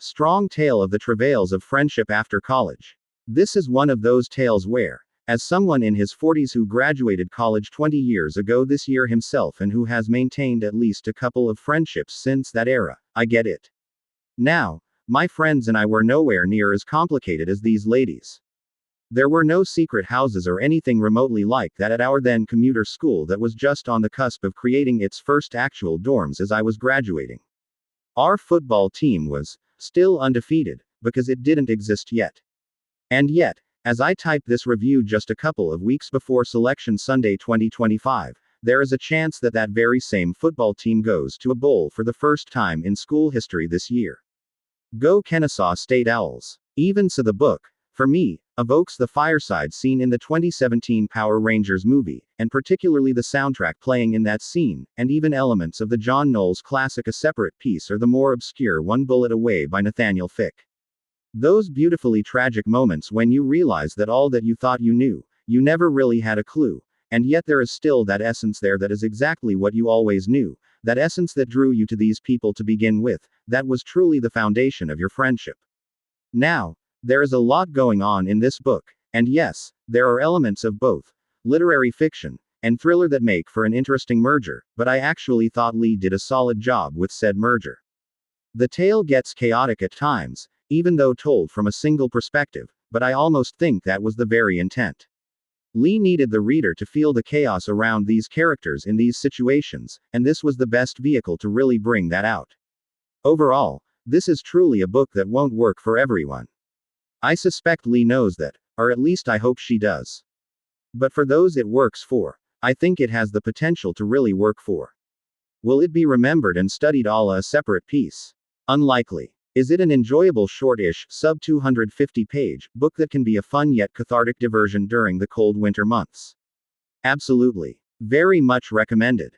strong tale of the travails of friendship after college. This is one of those tales where, as someone in his 40s who graduated college 20 years ago this year himself and who has maintained at least a couple of friendships since that era, I get it. Now, my friends and I were nowhere near as complicated as these ladies. There were no secret houses or anything remotely like that at our then commuter school that was just on the cusp of creating its first actual dorms as I was graduating. Our football team was still undefeated, because it didn't exist yet. And yet, as I type this review just a couple of weeks before Selection Sunday 2025, there is a chance that that very same football team goes to a bowl for the first time in school history this year. Go Kennesaw State Owls. Even so, the book, for me, evokes the fireside scene in the 2017 Power Rangers movie, and particularly the soundtrack playing in that scene, and even elements of the John Knowles classic A Separate Piece or the more obscure One Bullet Away by Nathaniel Fick. Those beautifully tragic moments when you realize that all that you thought you knew, you never really had a clue, and yet there is still that essence there that is exactly what you always knew, that essence that drew you to these people to begin with, that was truly the foundation of your friendship. Now, there is a lot going on in this book, and yes, there are elements of both literary fiction and thriller that make for an interesting merger, but I actually thought Lee did a solid job with said merger. The tale gets chaotic at times, even though told from a single perspective, but I almost think that was the very intent. Lee needed the reader to feel the chaos around these characters in these situations, and this was the best vehicle to really bring that out. Overall, this is truly a book that won't work for everyone. I suspect Lee knows that, or at least I hope she does. But for those it works for, I think it has the potential to really work for. Will it be remembered and studied a la A Separate Piece? Unlikely. Is it an enjoyable short-ish, sub-250-page book that can be a fun yet cathartic diversion during the cold winter months? Absolutely. Very much recommended.